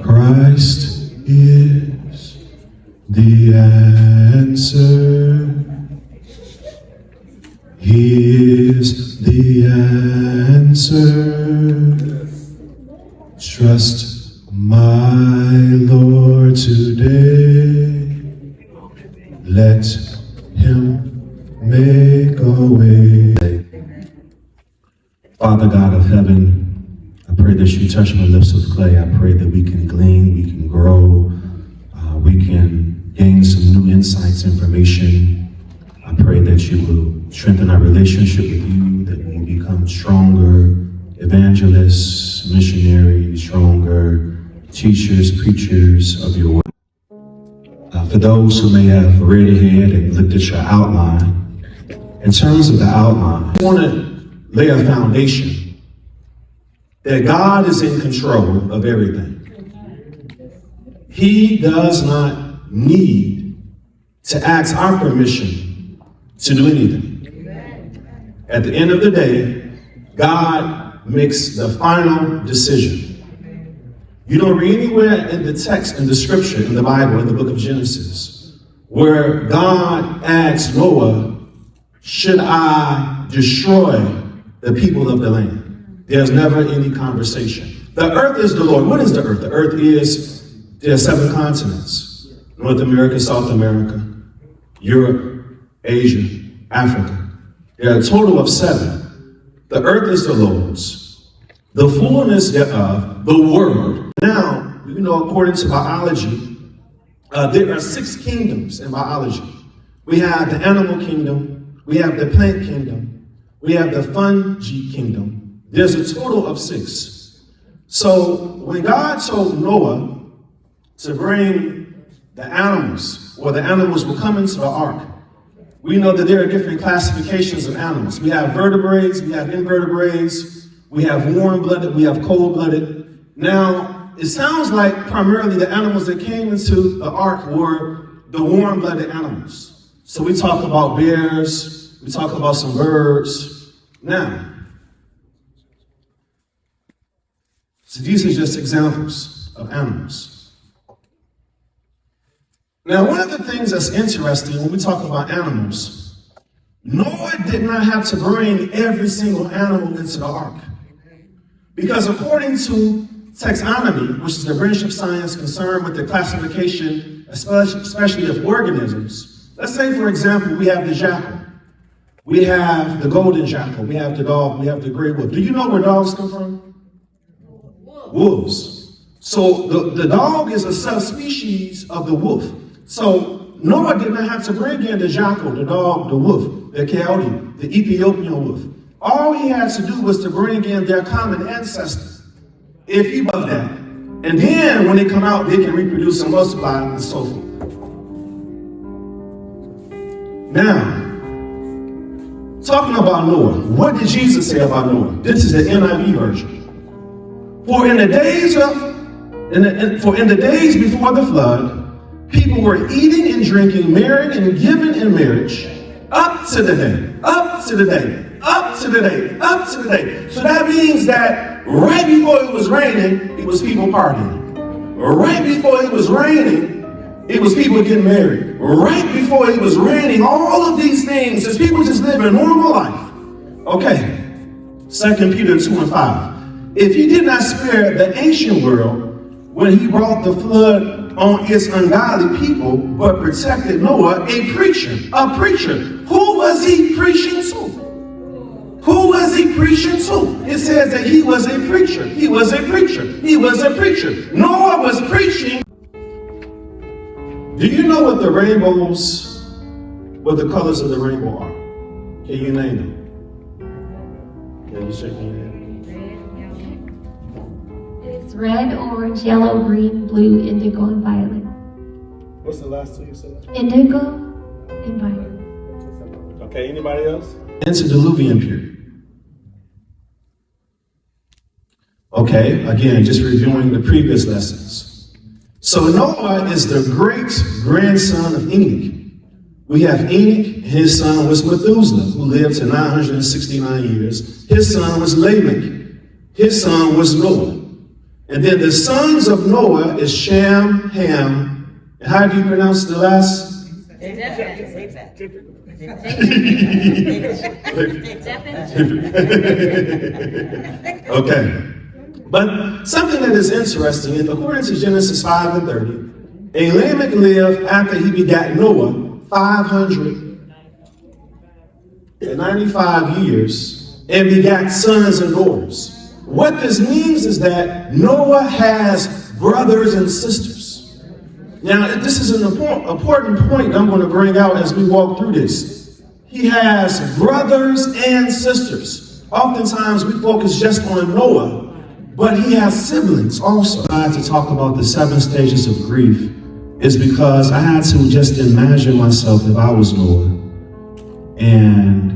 Christ is the answer. He is the answer. Trust my Lord today. Let him make a way. Father God of heaven, I pray that you touch my lips with clay. I pray that we can glean, we can grow, we can gain some new insights, information. I pray that you will strengthen our relationship with you, that we will become stronger evangelists, missionaries, stronger teachers, preachers of your word. For those who may have read ahead and looked at your outline, in terms of the outline, I want to lay a foundation that God is in control of everything. He does not need to ask our permission to do anything. At the end of the day, God makes the final decision. You don't read anywhere in the text, in the scripture, in the Bible, in the book of Genesis, where God asked Noah, should I destroy the people of the land? There's never any conversation. The earth is the Lord. What is the earth? The earth is, there are 7 continents. North America, South America, Europe, Asia, Africa. There are a total of 7. The earth is the Lord's, the fullness thereof, the world. Now, you know, according to biology, there are 6 kingdoms in biology. We have the animal kingdom, we have the plant kingdom, we have the fungi kingdom. There's a total of 6. So when God told Noah to bring the animals, or the animals will come into the ark, we know that there are different classifications of animals. We have vertebrates, we have invertebrates, we have warm-blooded, we have cold-blooded. Now, it sounds like primarily the animals that came into the ark were the warm-blooded animals. So we talk about bears, we talk about some birds. Now, so these are just examples of animals. Now, one of the things that's interesting when we talk about animals, Noah did not have to bring every single animal into the ark. Because according to taxonomy, which is the branch of science concerned with the classification, especially of organisms, let's say, for example, we have the jackal. We have the golden jackal. We have the dog. We have the gray wolf. Do you know where dogs come from? Wolves. So the dog is a subspecies of the wolf. So Noah did not have to bring in the jackal, the dog, the wolf, the coyote, the Ethiopian wolf. All he had to do was to bring in their common ancestor. If he was that. And then when they come out, they can reproduce and multiply and so forth. Now, talking about Noah, what did Jesus say about Noah? This is the NIV version. For in the days before the flood, people were eating and drinking, marrying and giving in marriage, up to the day, up to the day, up to the day, up to the day. So that means that right before it was raining, it was people partying. Right before it was raining, it was people getting married. Right before it was raining, all of these things, as people just live a normal life. Okay, 2 Peter 2 and 5. If he did not spare the ancient world when he brought the flood on its ungodly people, but protected Noah, a preacher. Who was he preaching to? Who was he preaching to? It says that he was a preacher. He was a preacher. He was a preacher. Noah was preaching. Do you know what the rainbows, what the colors of the rainbow are? Can you name them? Can you shake your head? It's red, orange, yellow, green, blue, indigo, and violet. What's the last 2 you said? Indigo and violet. Okay, anybody else? Antediluvian period. Okay, again, just reviewing the previous lessons. So Noah is the great-grandson of Enoch. We have Enoch, his son was Methuselah, who lived to 969 years. His son was Lamech. His son was Noah. And then the sons of Noah is Shem, Ham, and how do you pronounce the last? Okay. But something that is interesting is, according to Genesis 5 and 30, Lamech lived after he begat Noah 595 years and begat sons and daughters. What this means is that Noah has brothers and sisters. Now, this is an important point I'm going to bring out as we walk through this. He has brothers and sisters. Oftentimes we focus just on Noah, but he has siblings also. I had to talk about the 7 stages of grief is because I had to just imagine myself if I was Noah and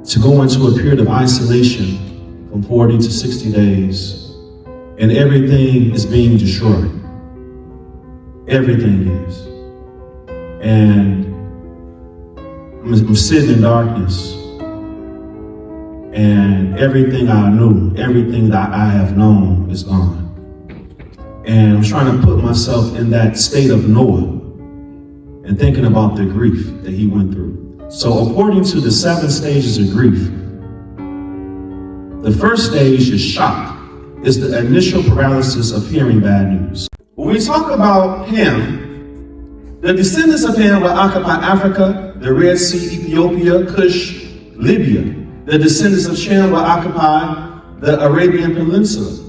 to go into a period of isolation from 40 to 60 days, and everything is being destroyed. Everything is. And I'm sitting in darkness, and everything I knew, everything that I have known is gone. And I'm trying to put myself in that state of Noah and thinking about the grief that he went through. So according to the 7 stages of grief, the first stage is shock. It's the initial paralysis of hearing bad news. When we talk about Ham, the descendants of Ham will occupy Africa, the Red Sea, Ethiopia, Cush, Libya. The descendants of Shem will occupy the Arabian Peninsula.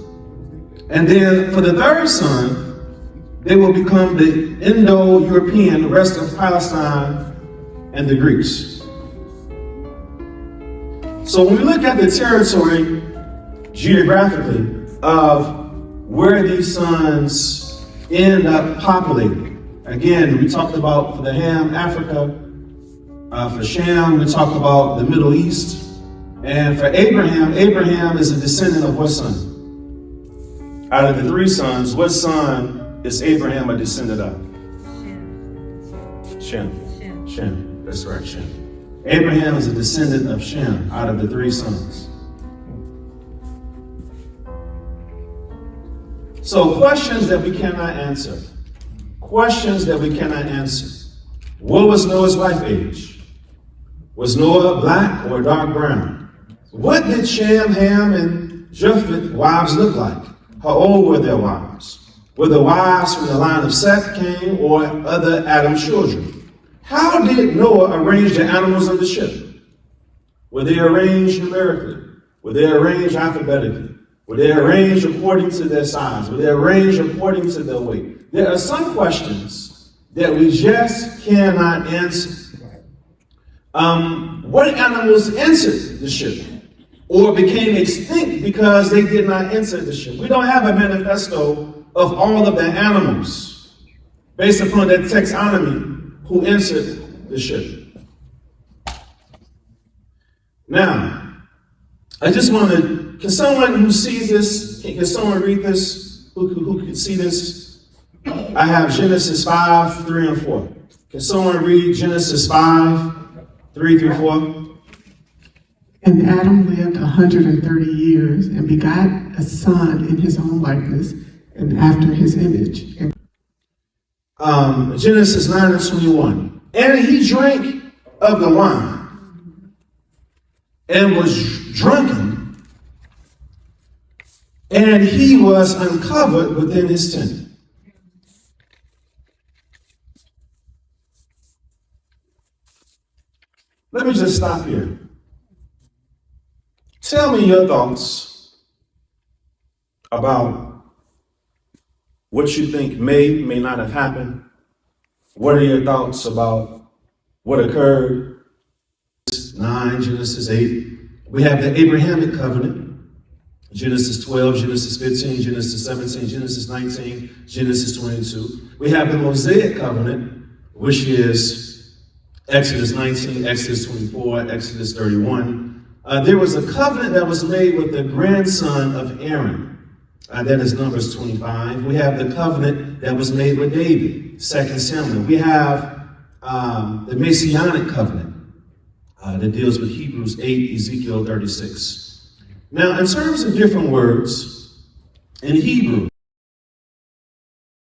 And then for the third son, they will become the Indo-European, the rest of Palestine, and the Greeks. So when we look at the territory geographically of where these sons end up populating, again, we talked about for the Ham, Africa. For Shem, we talked about the Middle East. And for Abraham, Abraham is a descendant of what son? Out of the 3 sons, what son is Abraham a descendant of? Shem. Shem. That's right, Shem. Abraham is a descendant of Shem out of the 3 sons. So questions that we cannot answer. Questions that we cannot answer. What was Noah's life age? Was Noah black or dark brown? What did Shem, Ham, and Japheth wives look like? How old were their wives? Were the wives from the line of Seth, Cain, or other Adam's children? How did Noah arrange the animals of the ship? Were they arranged numerically? Were they arranged alphabetically? Were they arranged according to their size? Were they arranged according to their weight? There are some questions that we just cannot answer. What animals entered the ship or became extinct because they did not enter the ship? We don't have a manifesto of all of the animals based upon that taxonomy who entered the ship. Now, I just want to, can someone who sees this, can someone read this, who can see this? I have Genesis 5, 3 and 4. Can someone read Genesis 5, 3 through 4? And Adam lived 130 years and begot a son in his own likeness and after his image. Genesis 9 and 21. And he drank of the wine and was drunken, and he was uncovered within his tent. Let me just stop here. Tell me your thoughts about what you think may not have happened. What are your thoughts about what occurred? 9, Genesis 8. We have the Abrahamic covenant. Genesis 12, Genesis 15, Genesis 17, Genesis 19, Genesis 22. We have the Mosaic covenant, which is Exodus 19, Exodus 24, Exodus 31. There was a covenant that was made with the grandson of Aaron. That is Numbers 25. We have the covenant that was made with David, 2 Samuel. We have the Messianic covenant that deals with Hebrews 8, Ezekiel 36. Now, in terms of different words, in Hebrew,